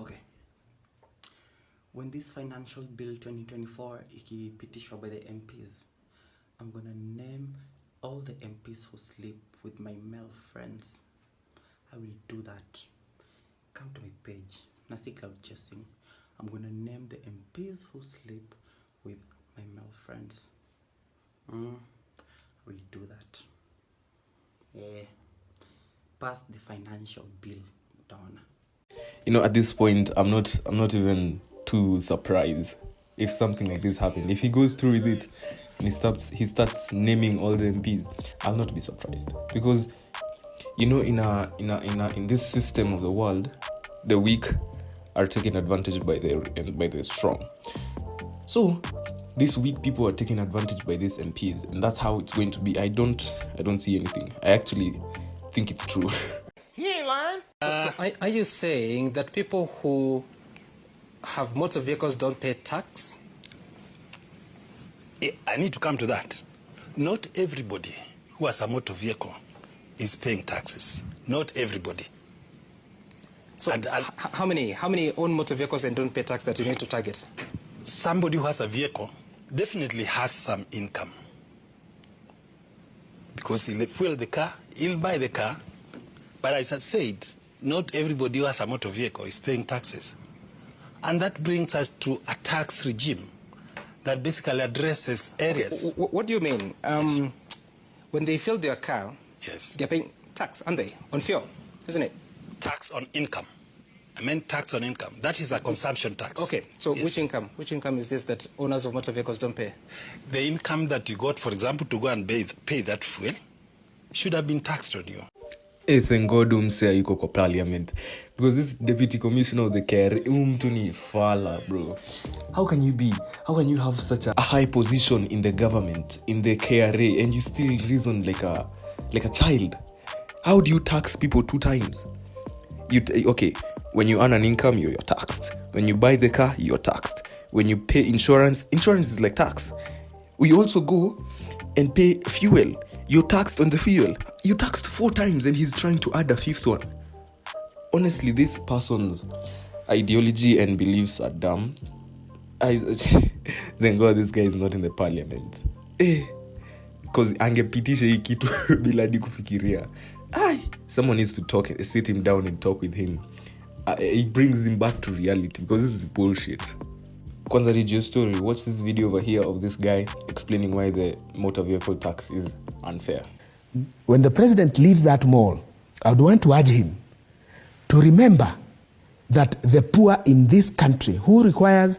Okay. When this financial bill 2024 ikipitishwa by the MPs, I'm gonna name all the MPs who sleep with my male friends. I will do that. Come to my page. Nasi cloud chasing. I'm gonna name the MPs who sleep with my male friends. I will do that. Yeah. Pass the financial bill down. You know, at this point, I'm not even too surprised if something like this happened. If he goes through with it and he starts naming all the MPs, I'll not be surprised, because you know, in this system of the world, the weak are taken advantage by the strong. So these weak people are taking advantage by these MPs, and that's how it's going to be. I don't see anything. I actually think it's true. He ain't lying. So are you saying that people who have motor vehicles don't pay tax? I need to come to that. Not everybody who has a motor vehicle is paying taxes. Not everybody. So how many own motor vehicles and don't pay tax that you need to target? Somebody who has a vehicle definitely has some income, because he'll fuel the car, he'll buy the car. But as I said, not everybody who has a motor vehicle is paying taxes. And that brings us to a tax regime that basically addresses areas. What do you mean? When they fill their car, yes, they're paying tax, aren't they? On fuel, isn't it? Tax on income. I meant tax on income. That is a consumption tax. Okay, so yes. Which income is this that owners of motor vehicles don't pay? The income that you got, for example, to go and pay that fuel should have been taxed on you. Thank God yuko kwa parliament, because this deputy commissioner of the KRA ni fala, bro. How can you have such a high position in the government, in the KRA, and you still reason like a child? How do you tax people 2 times? Okay, when you earn an income, you're taxed. When you buy the car, you're taxed. When you pay insurance is like tax. We also go and pay fuel. You're taxed on the fuel. You taxed 4 times, and he's trying to add a 5th one. Honestly, this person's ideology and beliefs are dumb. Thank God this guy is not in the parliament. Because angepitisha hii kitu bila hadi kufikiria. Someone needs to sit him down and talk with him. It brings him back to reality, because this is bullshit. Kwanza read your story. Watch this video over here of this guy explaining why the motor vehicle tax is unfair. When the president leaves that mall, I would want to urge him to remember that the poor in this country, who requires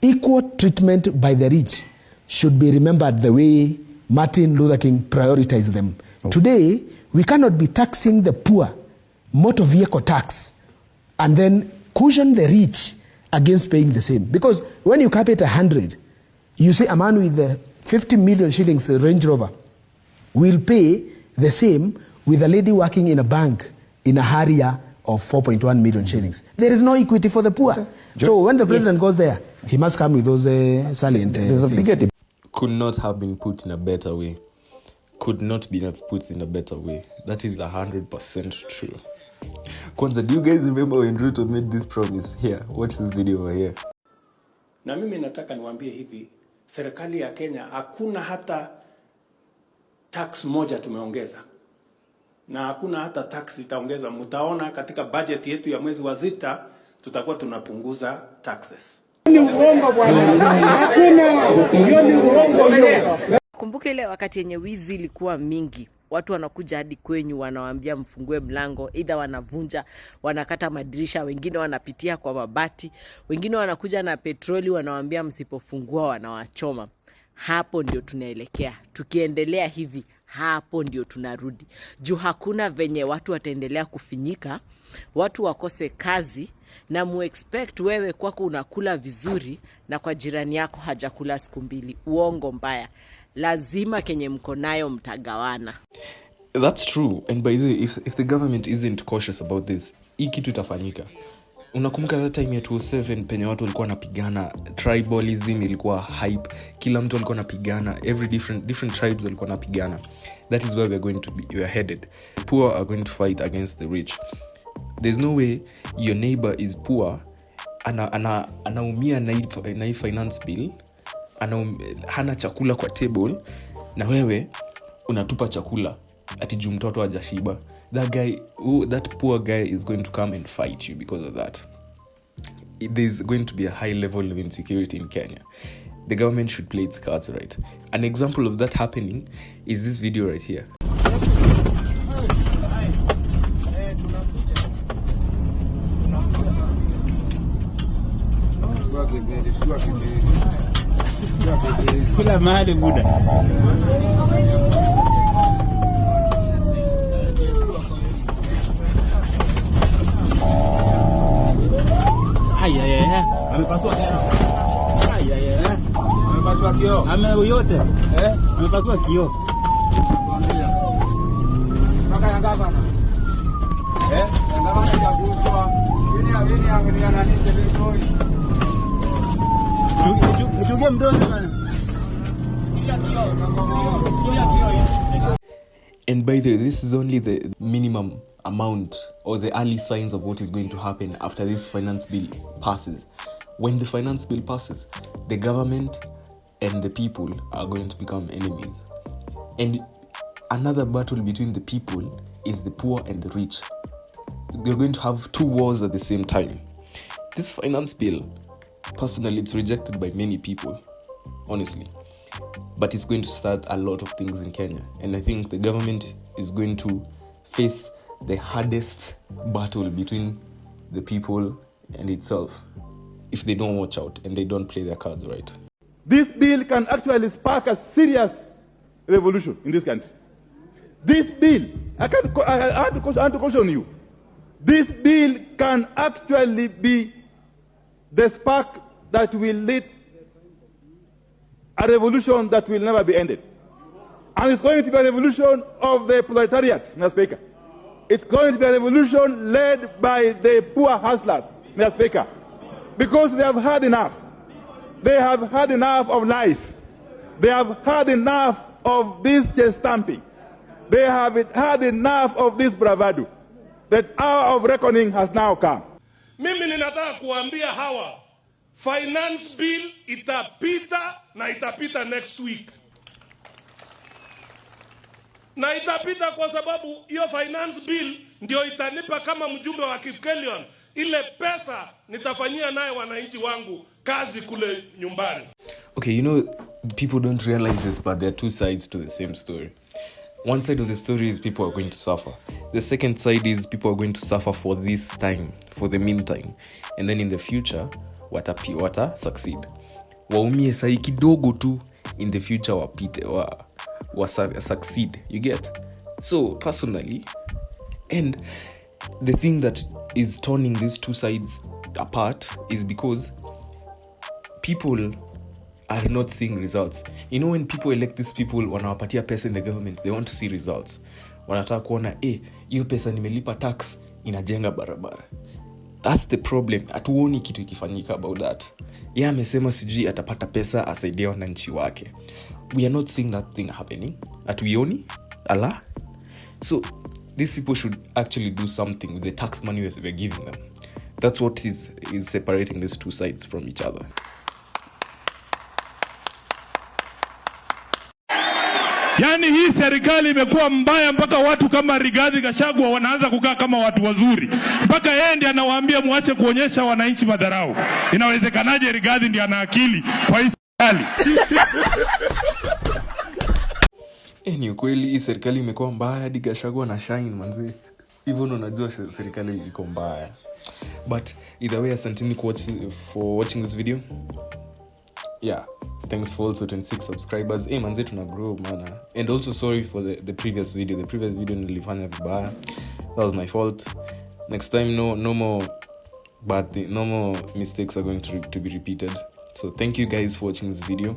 equal treatment by the rich, should be remembered the way Martin Luther King prioritized them. Oh. Today, we cannot be taxing the poor motor vehicle tax and then cushion the rich against paying the same. Because when you cap it 100, you say a man with 50 million shillings Range Rover will pay the same with a lady working in a bank in a Harrier of 4.1 million shillings. There is no equity for the poor. Okay. So when the president goes there, he must come with those salient. There's a bigger could not have been put in a better way. Could not be put in a better way. That is 100% true. Kwanza, do you guys remember when Ruto made this promise? Here, watch this video over here. Na mimi nataka niwaambie hivi, serikali ya Kenya hakuna hata tax moja tumeongeza. Na hakuna hata tax itaongezwa. Mtaona katika budget yetu ya mwezi wa 6 tutakuwa tunapunguza taxes. Ni uongo bwana. Hakuna. Ni uongo. Kumbuka ile wakati yenye wizi ilikuwa mingi. Watu wanakuja hadi kwenyu, wanawaambia mfungue mlango, either wanavunja, wanakata madirisha, wengine wanapitia kwa mabati, wengine wanakuja na petroli, wanawaambia msipofungua wanawachoma. Hapo ndio tunaelekea. Tukiendelea hivi, hapo ndio tunarudi. Juu hakuna venye watu wataendelea kufinyika, watu wakose kazi, na muexpect wewe kwako unakula vizuri na kwa jirani yako hajakula siku 2. Uongo mbaya. Lazima kenye mko nayo mtagawana. That's true. And by the way, if the government isn't cautious about this, hii kitu itafanyika. Unakumbuka that time ya 2007 penye watu walikuwa wanapigana, tribalism ilikuwa hype, kila mtu alikuwa anapigana, every different tribes walikuwa wanapigana. That is where we are headed. Poor are going to fight against the rich. There's no way your neighbor is poor anaumia na hii finance bill, hana chakula kwa table, na wewe unatupa chakula ati juu mtoto hajashiba. That poor guy is going to come and fight you because of that. There's going to be a high level of insecurity in Kenya. The government should play its cards right. An example of that happening is this video right here. Kila mahali muda. Amepasua kioo. Yote. Amepasua kioo. Mpaka Yanga bana. Yanga bana ya kuswa. Yini angalia nani sebetoi. Mchungie mdozi bana. Sikia kioo. And by the way, this is only the minimum amount or the early signs of what is going to happen after this finance bill passes. When the finance bill passes, the government and the people are going to become enemies. And another battle between the people is the poor and the rich. They're going to have two wars at the same time. This finance bill, personally, it's rejected by many people, honestly. But it's going to start a lot of things in Kenya. And I think the government is going to face the hardest battle between the people and itself if they don't watch out and they don't play their cards right. This bill can actually spark a serious revolution in this country. This bill, I have to caution you, this bill can actually be the spark that will lead a revolution that will never be ended. And it's going to be a revolution of the proletariat, Mr. Speaker. It's going to be a revolution led by the poor hustlers, Mr. Speaker, because they have had enough. They have had enough of lies. They have had enough of this chest stamping. They have had enough of this bravado. That hour of reckoning has now come. Mimi ninataka kuambia hawa, finance bill itapita na itapita next week. Na itapita kwa sababu hiyo finance bill ndio itanipa kama mjumbe wa Kenyan ile pesa nitafanyia naye wananchi wangu kazi kule nyumbani. Okay, you know, people don't realize this, but there are two sides to the same story. One side of the story is people are going to suffer. The second side is people are going to suffer for this time, for the meantime. And then in the future, wata succeed. Waumie sai kidogo tu, in the future succeed. You get? So, personally, and the thing that is turning these two sides apart is because people are not seeing results. You know, when people elect these people, wanawapatia pesa in the government, they want to see results. Wanataka kuona, hiyo pesa nimelipa tax, inajenga barabara. That's the problem. Hatuoni kitu ikifanyika about that. Yeye amesema sijui atapata pesa asaidia wananchi wake. We are not seeing that thing happening. Hatuioni? Allah. So, these people should actually do something with the tax money we're giving them. That's what is separating these two sides from each other. Yaani hii serikali imekuwa mbaya mpaka watu kama Rigathi Gachagua wanaanza kukaa kama watu wazuri. Mpaka yeye ndiye anawaambia muache kuonyesha wananchi madharau. Inawezekanaje Rigathi ndiye ana akili kwa hii serikali? Ni ukweli hii serikali imekuwa mbaya hadi Gachagua na shine manzi. Hivyo ndo unajua serikali iko mbaya. But either way, asanteni for watching this video. Yeah. Thanks for also 26 subscribers. Manze tuna grow mana. And also sorry for the previous video. The previous video nilifanya vibaya. That was my fault. Next time no more no more mistakes are going to be repeated. So thank you guys for watching this video.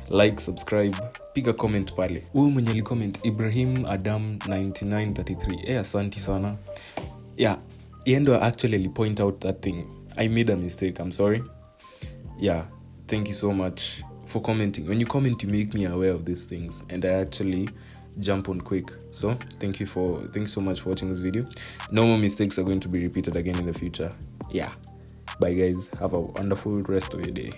Like, subscribe, pick a comment pale. Huyu mwenye alicomment Ibrahim Adam 9933. Asante sana. Yeah, Yendo actually point out that thing. I made a mistake. I'm sorry. Yeah, thank you so much for commenting. When you comment, you make me aware of these things, and I actually jump on quick. So thanks so much for watching this video. No more mistakes are going to be repeated again in the future. Yeah, Bye guys, have a wonderful rest of your day.